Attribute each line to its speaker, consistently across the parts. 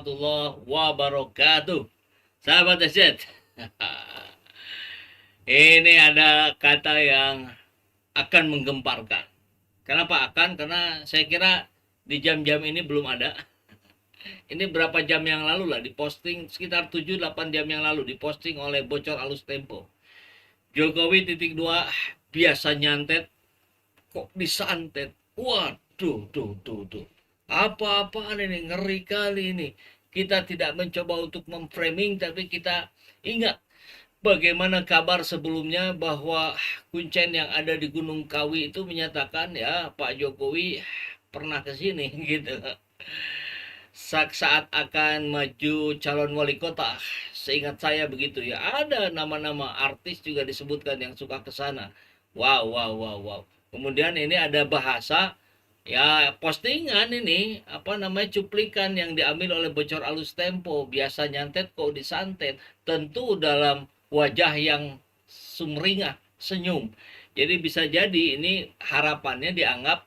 Speaker 1: warahmatullahi wabarakatuh. Sahabat Asyad, ini ada kata yang akan menggemparkan. Kenapa akan? Karena saya kira di jam-jam ini belum ada. Ini berapa jam yang lalu lah diposting, sekitar 7-8 jam yang lalu diposting oleh Bocor Alus Tempo. Jokowi titik dua biasa nyantet kok disantet. Waduh, tuh. Apa-apaan ini, ngeri kali ini. Kita tidak mencoba untuk memframing, tapi kita ingat bagaimana kabar sebelumnya bahwa Kuncen yang ada di Gunung Kawi itu menyatakan ya Pak Jokowi pernah ke sini gitu. Saat akan maju calon wali kota, seingat saya begitu ya, ada nama-nama artis juga disebutkan yang suka ke sana. Wow. Kemudian ini ada bahasa ya, postingan ini apa namanya, cuplikan yang diambil oleh Bocor Alus Tempo, biasa nyantet kok disantet, tentu dalam wajah yang sumringah, senyum. Jadi bisa jadi ini harapannya dianggap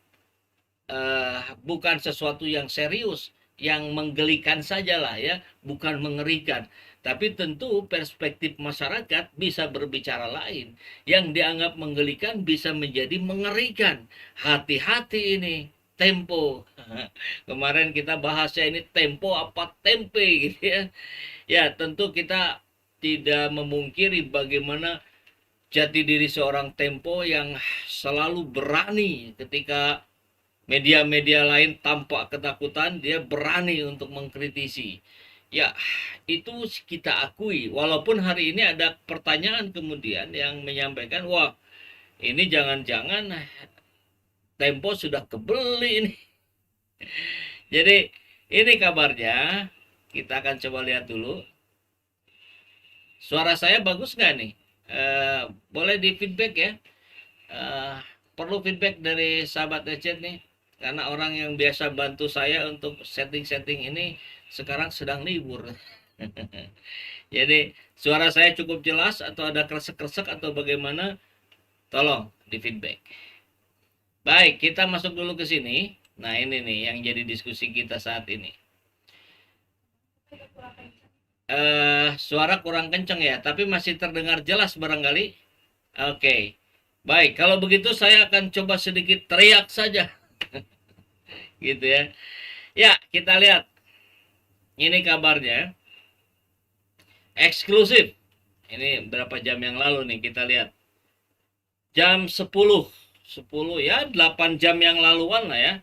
Speaker 1: bukan sesuatu yang serius, yang menggelikan sajalah ya, bukan mengerikan. Tapi tentu perspektif masyarakat bisa berbicara lain. Yang dianggap menggelikan bisa menjadi mengerikan. Hati-hati ini, tempo. Kemarin kita bahasnya ini tempo apa tempe gitu ya. Ya tentu kita tidak memungkiri bagaimana jati diri seorang Tempo yang selalu berani ketika media-media lain tampak ketakutan, dia berani untuk mengkritisi. Ya, itu kita akui. Walaupun hari ini ada pertanyaan kemudian yang menyampaikan, wah ini jangan-jangan Tempo sudah kebeli ini. Jadi ini kabarnya. Kita akan coba lihat dulu. Suara saya bagus nggak nih? Boleh di feedback ya. Eh, Perlu feedback dari sahabat Ecet nih. Karena orang yang biasa bantu saya untuk setting-setting ini sekarang sedang libur. Jadi suara saya cukup jelas atau ada kresek-kresek atau bagaimana? Tolong di feedback. Baik, kita masuk dulu ke sini. Nah ini nih yang jadi diskusi kita saat ini. Suara kurang kenceng ya, tapi masih terdengar jelas barangkali. Oke, baik. Kalau begitu saya akan coba sedikit teriak saja, gitu ya. Ya, kita lihat. Ini kabarnya eksklusif. Ini berapa jam yang lalu nih kita lihat. Jam 10 ya, 8 jam yang laluan lah ya.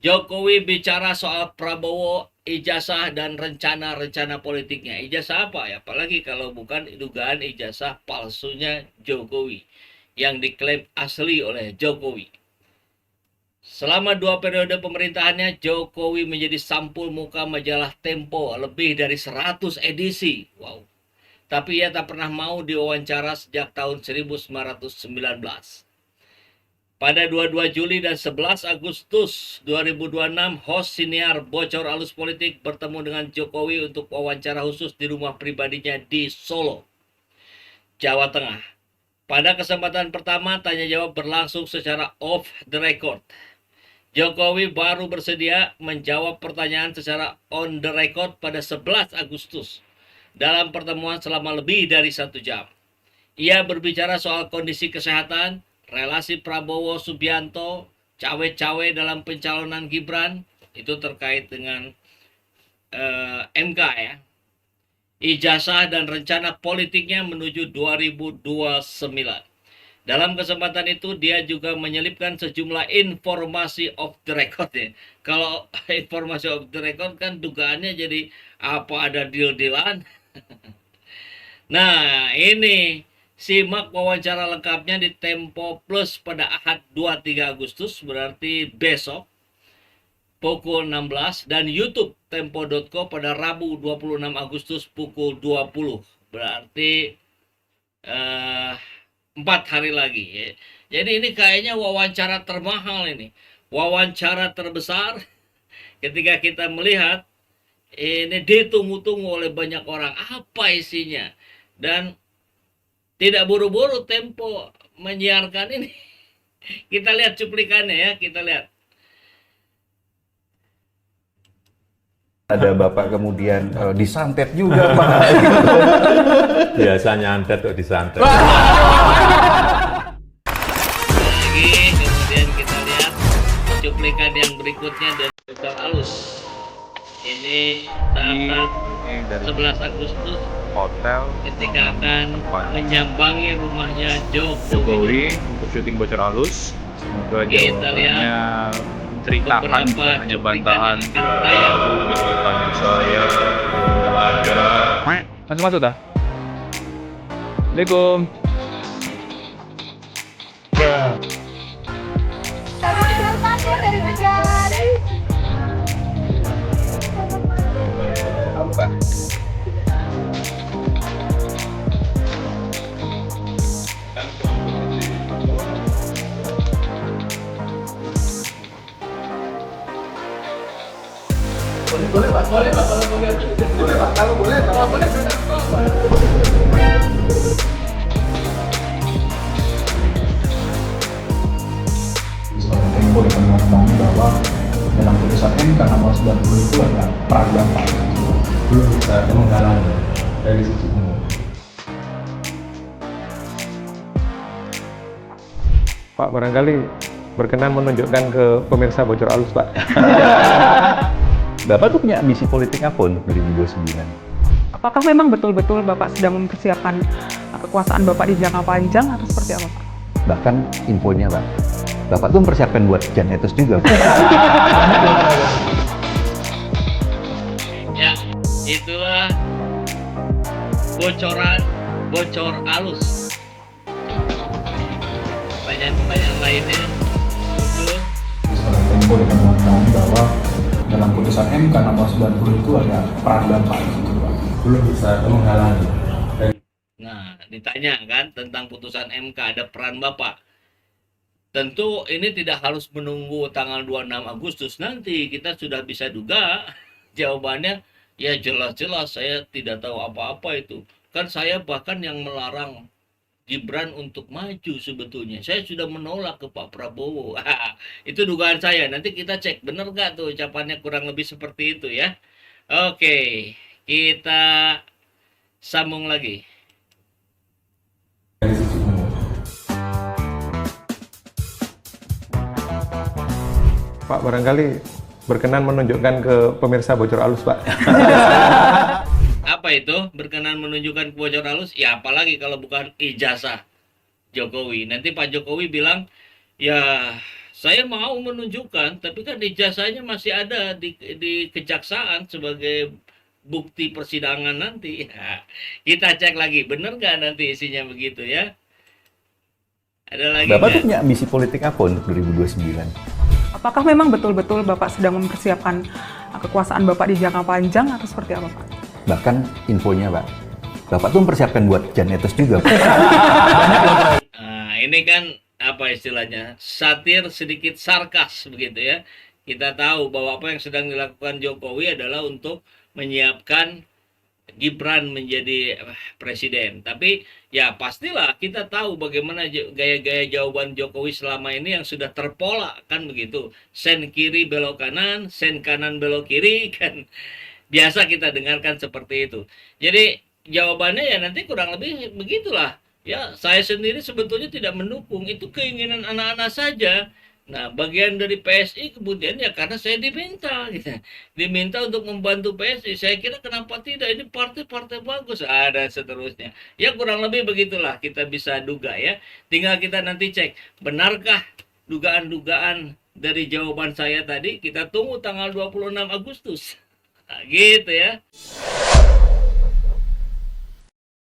Speaker 1: Jokowi bicara soal Prabowo, ijazah dan rencana-rencana politiknya. Ijazah apa ya? Apalagi kalau bukan dugaan ijazah palsunya Jokowi yang diklaim asli oleh Jokowi. Selama 2 periode pemerintahannya, Jokowi menjadi sampul muka majalah Tempo lebih dari 100 edisi. Wow. Tapi ia tak pernah mau diwawancara sejak tahun 1919. Pada 22 Juli dan 11 Agustus 2026, host siniar Bocor Alus Politik bertemu dengan Jokowi untuk wawancara khusus di rumah pribadinya di Solo, Jawa Tengah. Pada kesempatan pertama, tanya jawab berlangsung secara off the record. Jokowi baru bersedia menjawab pertanyaan secara on the record pada 11 Agustus dalam pertemuan selama lebih dari 1 jam. Ia berbicara soal kondisi kesehatan, relasi Prabowo Subianto, cawe-cawe dalam pencalonan Gibran, itu terkait dengan MK ya, ijazah dan rencana politiknya menuju 2029. Dalam kesempatan itu dia juga menyelipkan sejumlah informasi off the record ya. Kalau informasi off the record kan dugaannya jadi apa ada deal-dealan. Nah ini simak wawancara lengkapnya di Tempo Plus pada Ahad 23 Agustus, berarti besok pukul 16, dan YouTube tempo.co pada Rabu 26 Agustus pukul 20, berarti 4 hari lagi ya. Jadi ini kayaknya wawancara termahal ini, wawancara terbesar ketika kita melihat ini ditunggu-tunggu oleh banyak orang apa isinya, dan tidak buru-buru Tempo menyiarkan ini. Kita lihat cuplikannya ya, kita lihat.
Speaker 2: Ada Bapak kemudian disantet juga, Pak.
Speaker 3: Biasanya nyantet kok disantet.
Speaker 1: Lagi kemudian kita lihat cuplikan yang berikutnya dari Dr. Alus. Ini saat 11 Agustus
Speaker 4: hotel
Speaker 1: ketika akan menyambangi rumahnya Jokowi.
Speaker 4: untuk syuting Bocor Alus. Semoga
Speaker 1: Kita lihat
Speaker 4: jawabannya ceritakan
Speaker 1: beberapa
Speaker 4: hanya
Speaker 1: cuplikan
Speaker 4: bantahan
Speaker 1: yang akan tayang.
Speaker 4: tanya saya ada langsung masuk dah. Assalamualaikum.
Speaker 5: Tempo dengan mengetahui bahwa dalam putusan MK nomor 90 itu ada peradilan Pak. Belum bisa menghalangi dari sisi umum.
Speaker 6: Pak, barangkali berkenan menunjukkan ke pemirsa Bocor Alus, Pak.
Speaker 2: Bapak tuh punya misi politik apa untuk 2029?
Speaker 7: Apakah memang betul-betul Bapak sedang mempersiapkan kekuasaan Bapak di jangka panjang atau seperti apa, Pak?
Speaker 2: Bahkan infonya, Pak, Bapak tuh mempersiapkan buat Jan Etes juga, Pak.
Speaker 1: Ya, itulah bocor alus. Pertanyaan lainnya muncul.
Speaker 5: Sebagai Tempo dengan mengetahui bahwa dalam putusan MK nomor 90 itu ada peradilan Pak. Belum bisa menghalangi.
Speaker 1: Nah, ditanya kan tentang putusan MK, ada peran Bapak. Tentu ini tidak harus menunggu tanggal 26 Agustus nanti. Kita sudah bisa duga jawabannya, ya jelas-jelas saya tidak tahu apa-apa itu. Kan saya bahkan yang melarang Gibran untuk maju sebetulnya. Saya sudah menolak ke Pak Prabowo. Itu dugaan saya. Nanti kita cek benar nggak tuh ucapannya, kurang lebih seperti itu ya. Oke, kita sambung lagi.
Speaker 5: Dari sisi umum.
Speaker 6: Pak, barangkali berkenan menunjukkan ke pemirsa Bocor Alus, Pak.
Speaker 1: Apa itu berkenan menunjukkan bocor halus? Ya apalagi kalau bukan ijazah Jokowi. Nanti Pak Jokowi bilang, ya saya mau menunjukkan, tapi kan ijazahnya masih ada di kejaksaan sebagai bukti persidangan nanti. Ya, kita cek lagi, bener nggak nanti isinya begitu ya? Ada lagi
Speaker 2: Bapak tuh
Speaker 1: nggak?
Speaker 2: punya misi politik apa untuk 2029?
Speaker 7: Apakah memang betul-betul Bapak sedang mempersiapkan kekuasaan Bapak di jangka panjang atau seperti apa, Pak?
Speaker 2: Bahkan infonya, Pak, Bapak tuh mempersiapkan buat Jan Etes juga, Pak.
Speaker 1: Nah, ini kan apa istilahnya? Satir sedikit sarkas begitu ya. Kita tahu bahwa apa yang sedang dilakukan Jokowi adalah untuk menyiapkan Gibran menjadi presiden. Tapi ya pastilah kita tahu bagaimana gaya-gaya jawaban Jokowi selama ini yang sudah terpola kan begitu. Sen kiri belok kanan, sen kanan belok kiri kan. Biasa kita dengarkan seperti itu. Jadi jawabannya ya nanti kurang lebih begitulah. Ya, saya sendiri sebetulnya tidak mendukung. Itu keinginan anak-anak saja. Nah, bagian dari PSI kemudian ya karena saya diminta gitu. Diminta untuk membantu PSI. Saya kira kenapa tidak, ini partai-partai bagus. Ada seterusnya. Ya kurang lebih begitulah kita bisa duga ya. Tinggal kita nanti cek benarkah dugaan-dugaan dari jawaban saya tadi. Kita tunggu tanggal 26 Agustus. Nah, gitu ya.